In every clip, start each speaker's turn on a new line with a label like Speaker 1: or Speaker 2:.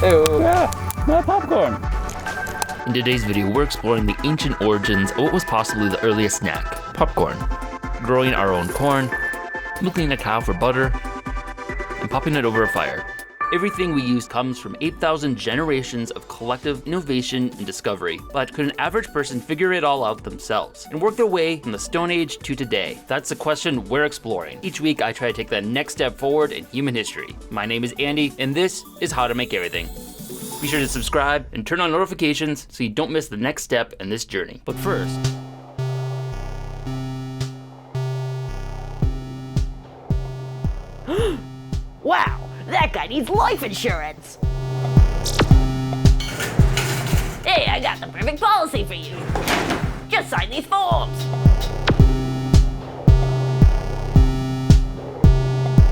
Speaker 1: Ew. Yeah, not popcorn.
Speaker 2: In today's video, we're exploring the ancient origins of what was possibly the earliest snack, popcorn. Growing our own corn, milking a cow for butter, and popping it over a fire. Everything we use comes from 8,000 generations of collective innovation and discovery. But could an average person figure it all out themselves and work their way from the Stone Age to today? That's the question we're exploring. Each week, I try to take that next step forward in human history. My name is Andy, and this is How to Make Everything. Be sure to subscribe and turn on notifications so you don't miss the next step in this journey. But first,
Speaker 3: Wow, that guy needs life insurance. Hey, I got the perfect policy for you. Just sign these forms.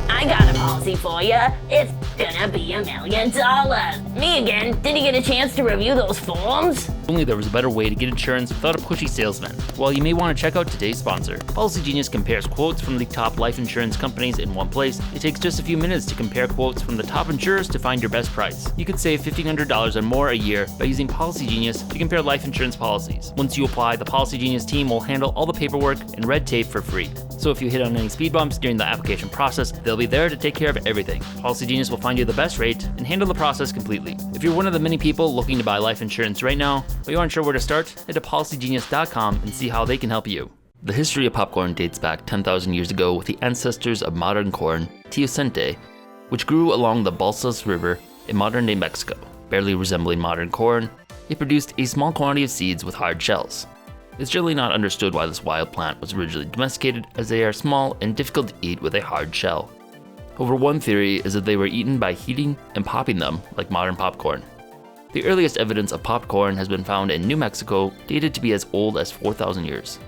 Speaker 3: I got a policy for you. It's gonna be $1 million. Me again. Did you get a chance to review those forms?
Speaker 2: only there was a better way to get insurance without a pushy salesman. Well, you may want to check out today's sponsor. Policy Genius compares quotes from the top life insurance companies in one place. It takes just a few minutes to compare quotes from the top insurers to find your best price. You could save $1,500 or more a year by using Policy Genius to compare life insurance policies. Once you apply, the Policy Genius team will handle all the paperwork and red tape for free. So if you hit on any speed bumps during the application process, they'll be there to take care of everything. Policy Genius will find you the best rate and handle the process completely. If you're one of the many people looking to buy life insurance right now, but you aren't sure where to start, head to policygenius.com and see how they can help you. The history of popcorn dates back 10,000 years ago with the ancestors of modern corn, teosinte, which grew along the Balsas River in modern-day Mexico. Barely resembling modern corn, it produced a small quantity of seeds with hard shells. It's generally not understood why this wild plant was originally domesticated, as they are small and difficult to eat with a hard shell. However, one theory is that they were eaten by heating and popping them like modern popcorn. The earliest evidence of popcorn has been found in New Mexico, dated to be as old as 4,000 years.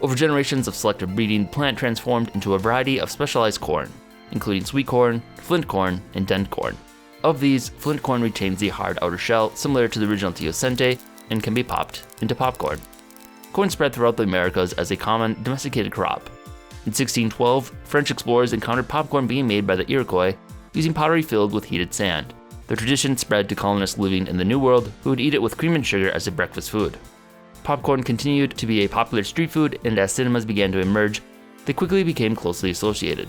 Speaker 2: Over generations of selective breeding, the plant transformed into a variety of specialized corn, including sweet corn, flint corn, and dent corn. Of these, flint corn retains the hard outer shell, similar to the original teosinte, and can be popped into popcorn. Corn spread throughout the Americas as a common domesticated crop. In 1612, French explorers encountered popcorn being made by the Iroquois using pottery filled with heated sand. The tradition spread to colonists living in the New World who would eat it with cream and sugar as a breakfast food. Popcorn continued to be a popular street food, and as cinemas began to emerge, they quickly became closely associated.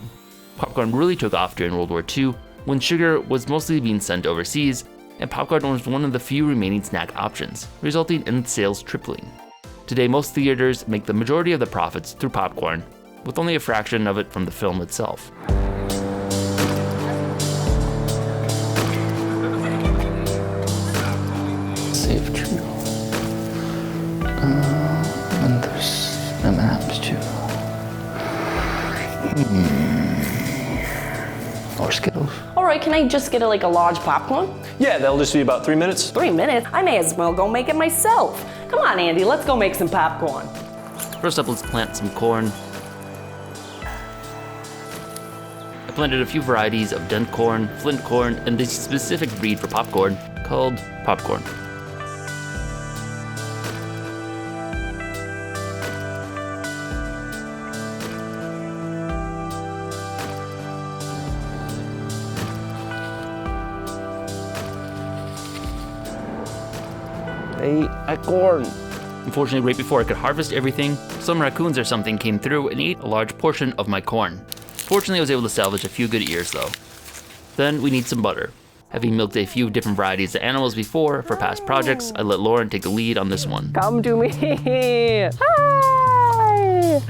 Speaker 2: Popcorn really took off during World War II, when sugar was mostly being sent overseas, and popcorn was one of the few remaining snack options, resulting in sales tripling. Today, most theaters make the majority of the profits through popcorn, with only a fraction of it from the film itself.
Speaker 4: Save true. And there's the maps too. Or Skittles.
Speaker 5: All right, can I just get a large popcorn?
Speaker 6: Yeah, that'll just be about 3 minutes.
Speaker 5: 3 minutes? I may as well go make it myself. Come on, Andy, let's go make some popcorn.
Speaker 2: First up, let's plant some corn. I planted a few varieties of dent corn, flint corn, and this specific breed for popcorn called popcorn.
Speaker 1: They ate corn.
Speaker 2: Unfortunately, right before I could harvest everything, some raccoons or something came through and ate a large portion of my corn. Fortunately, I was able to salvage a few good ears though. Then we need some butter. Having milked a few different varieties of animals before for past projects, I let Lauren take the lead on this one.
Speaker 5: Come to me. Hi.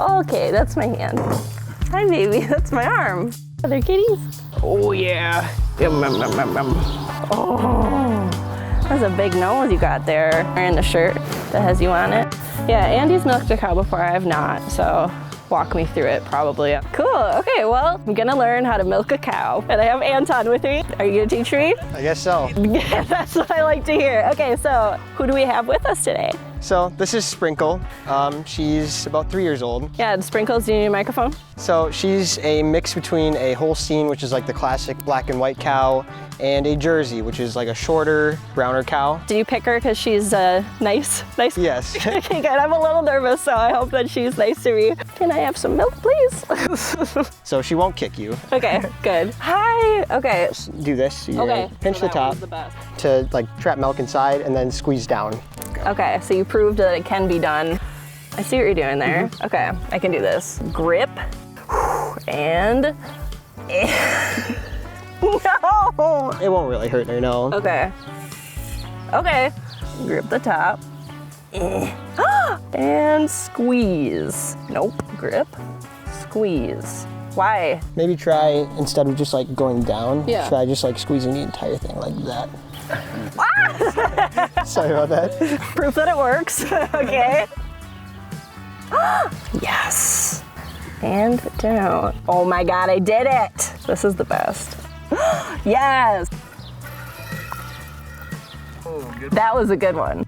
Speaker 5: Okay, that's my hand. Hi, baby, that's my arm. Are there kitties? Oh, yeah. Yum, yum, yum, yum, yum. Oh, that's a big nose you got there. Wearing the shirt that has you on it. Yeah, Andy's milked a cow before, I have not, so walk me through it probably. Cool, okay, well, I'm gonna learn how to milk a cow. And I have Anton with me. Are you gonna teach me?
Speaker 7: I guess so.
Speaker 5: Yeah, that's what I like to hear. Okay, so who do we have with us today?
Speaker 7: So this is Sprinkle. She's about 3 years old.
Speaker 5: Yeah, and Sprinkles, do you need a microphone?
Speaker 7: So she's a mix between a Holstein, which is like the classic black and white cow, and a Jersey, which is like a shorter, browner cow.
Speaker 5: Did you pick her because she's nice? Nice?
Speaker 7: Yes.
Speaker 5: Okay, good. I'm a little nervous, so I hope that she's nice to me. Can I have some milk, please?
Speaker 7: So she won't kick you.
Speaker 5: Okay, good. Hi. Okay.
Speaker 7: Just do this. So you
Speaker 5: Okay.
Speaker 7: pinch
Speaker 5: so
Speaker 7: the
Speaker 5: that
Speaker 7: top
Speaker 5: one's the best.
Speaker 7: to like trap milk inside and then squeeze down.
Speaker 5: Okay, so you proved that it can be done. I see what you're doing there. Okay, I can do this. Grip. And... No!
Speaker 7: It won't really hurt her, no.
Speaker 5: Okay. Okay. Grip the top. And squeeze. Nope. Grip. Squeeze. Why?
Speaker 7: Maybe try, instead of just like going down,
Speaker 5: Yeah.
Speaker 7: try just like squeezing the entire thing like that. Sorry about that.
Speaker 5: Proof that it works. Okay. Yes. And down. Oh my God, I did it. This is the best. Yes. That was a good one.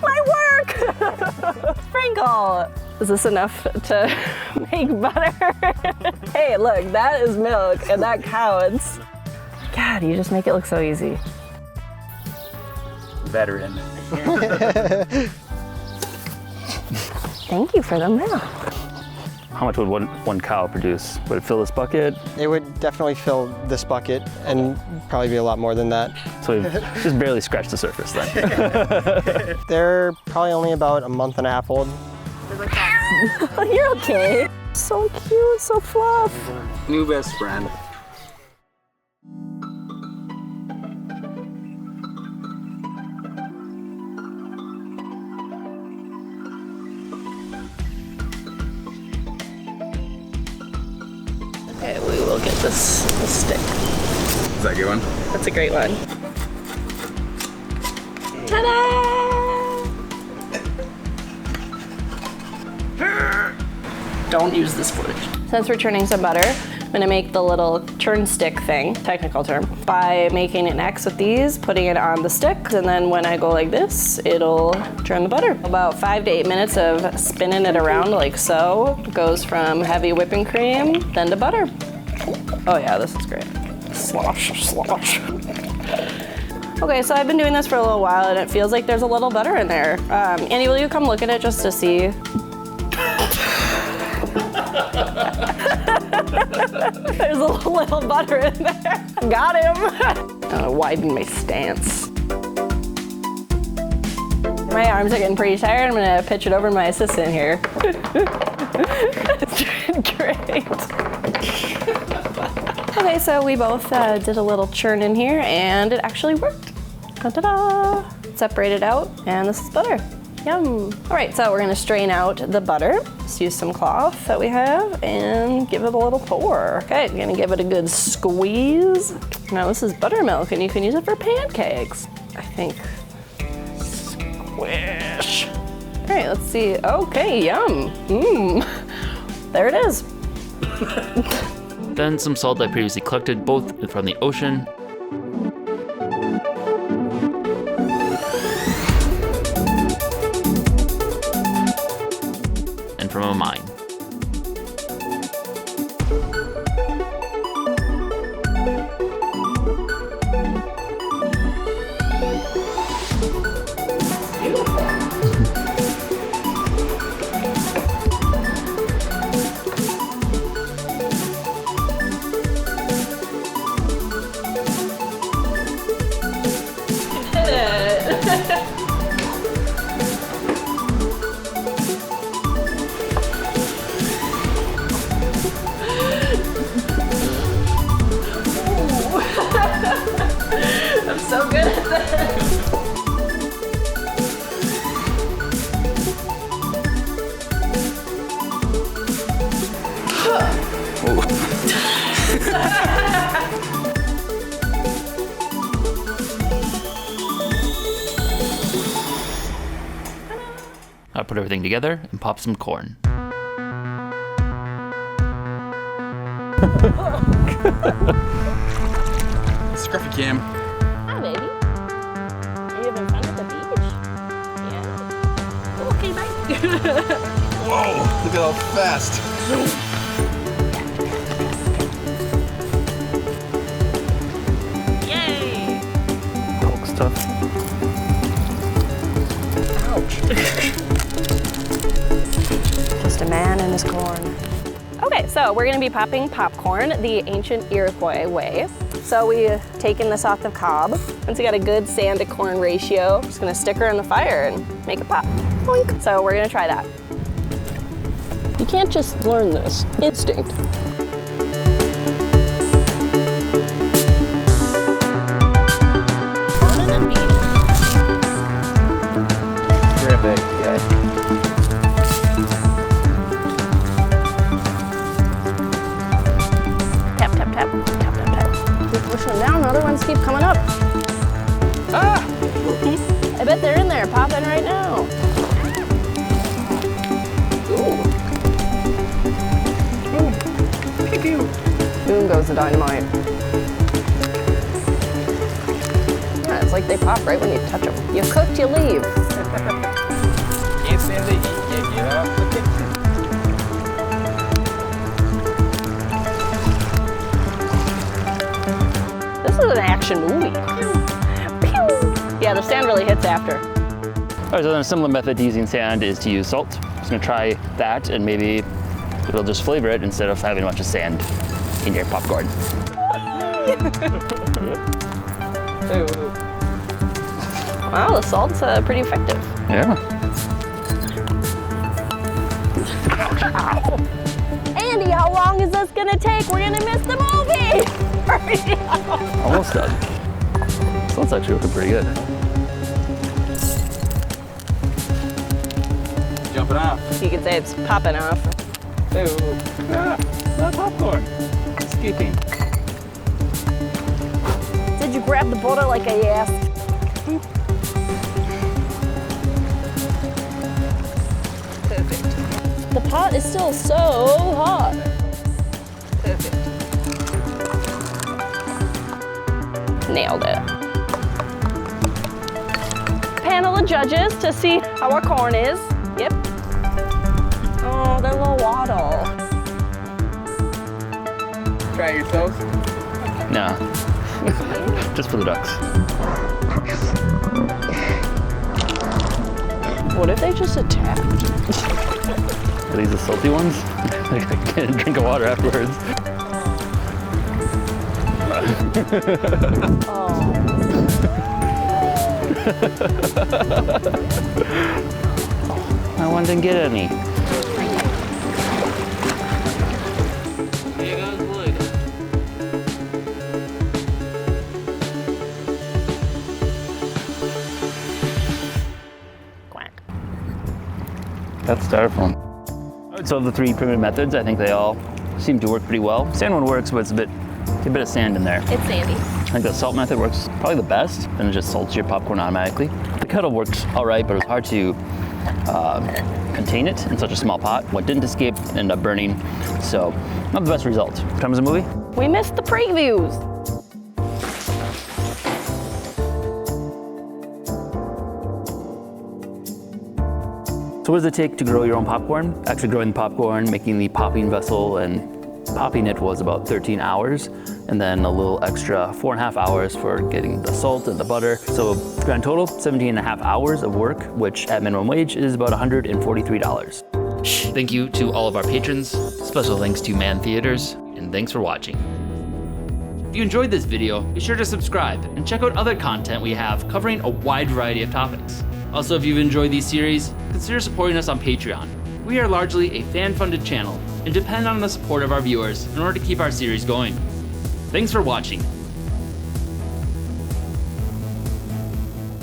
Speaker 5: My work! Sprinkle. Is this enough to make butter? Hey, look, that is milk and that counts. God, you just make it look so easy.
Speaker 1: Veteran.
Speaker 5: Thank you for the milk.
Speaker 1: How much would one cow produce? Would it fill this bucket?
Speaker 7: It would definitely fill this bucket and probably be a lot more than that.
Speaker 1: So we've just barely scratched the surface then.
Speaker 7: They're probably only about a month and a half old.
Speaker 5: You're okay. So cute, so fluff.
Speaker 8: New best friend.
Speaker 5: Okay, we will get this stick.
Speaker 8: Is that a good one?
Speaker 5: That's a great one. Ta-da! Don't use this footage. Since we're churning some butter, I'm gonna make the little churn stick thing, technical term, by making an X with these, putting it on the stick, and then when I go like this, it'll churn the butter. About 5 to 8 minutes of spinning it around like so. It goes from heavy whipping cream, then to butter. Oh yeah, this is great. Slosh, slosh. Okay, so I've been doing this for a little while and it feels like there's a little butter in there. Andy, will you come look at it just to see? There's a little butter in there. Got him. I'm gonna widen my stance. My arms are getting pretty tired. I'm gonna pitch it over to my assistant here. It's doing great. Okay, so we both did a little churn in here and it actually worked. Ta-da! Separate it out and this is butter. Yum. All right, so we're gonna strain out the butter. Just use some cloth that we have and give it a little pour. Okay, I'm gonna give it a good squeeze. Now this is buttermilk and you can use it for pancakes, I think. Squish. All right, let's see. Okay, yum. Mmm. There it is.
Speaker 2: Then some salt I previously collected both from the ocean and from a mine.
Speaker 5: I'm so good at this.
Speaker 2: I put everything together and pop some corn.
Speaker 8: Scruffy Cam.
Speaker 5: Hi, baby.
Speaker 8: Whoa, look at how fast.
Speaker 5: Yay!
Speaker 1: Poke stuff.
Speaker 5: Just a man and his corn. Okay, so we're gonna be popping popcorn the ancient Iroquois way. So we've taken this off the cob. Once you got a good sand to corn ratio, just gonna stick her in the fire and make it pop. Boink. So we're gonna try that. You can't just learn this. Instinct.
Speaker 4: You're a big guy.
Speaker 5: Tap, tap, tap, tap, tap, tap. Keep pushing them down, other ones keep coming up. Ah! I bet they're in there, popping right now. Ooh. Boom goes the dynamite. Yeah, it's like they pop right when you touch them. You cooked, you leave.
Speaker 8: Can't stand the heat, can't get off the kitchen.
Speaker 5: This is an action movie. Pew! Yeah, the sand really hits after.
Speaker 1: All right, so then a similar method to using sand is to use salt. I'm just gonna try that, and maybe it'll just flavor it instead of having a bunch of sand in your popcorn.
Speaker 5: Wow, the salt's pretty effective.
Speaker 1: Yeah.
Speaker 5: Andy, how long is this gonna take? We're gonna miss the movie! Hurry up.
Speaker 1: Almost done. Salt's actually looking pretty good.
Speaker 8: Jumping off.
Speaker 5: You could say it's popping off.
Speaker 1: Not popcorn. Escaping.
Speaker 5: Did you grab the butter like I asked? Perfect. The pot is still so hot. Perfect. Nailed it. Panel of judges to see how our corn is. Yep. Oh, they're a little waddle.
Speaker 8: Try it yourselves.
Speaker 1: No. Just for the ducks.
Speaker 5: What if they just attacked?
Speaker 1: Are these the salty ones? I get a drink of water afterwards.
Speaker 5: Oh.
Speaker 1: My one didn't get any. That's styrofoam. So of the three primitive methods, I think they all seem to work pretty well. Sand one works, but it's a bit of sand in there.
Speaker 5: It's sandy.
Speaker 1: I think the salt method works probably the best, and it just salts your popcorn automatically. The kettle works all right, but it was hard to contain it in such a small pot. What didn't escape ended up burning, so not the best result. What time is the movie?
Speaker 5: We missed the previews.
Speaker 1: So what does it take to grow your own popcorn? Actually growing the popcorn, making the popping vessel, and popping it was about 13 hours, and then a little extra 4.5 hours for getting the salt and the butter. So grand total, 17.5 hours of work, which at minimum wage is about $143.
Speaker 2: Thank you to all of our patrons. Special thanks to Man Theaters, and thanks for watching. If you enjoyed this video, be sure to subscribe and check out other content we have covering a wide variety of topics. Also, if you've enjoyed these series, consider supporting us on Patreon. We are largely a fan-funded channel and depend on the support of our viewers in order to keep our series going. Thanks for watching.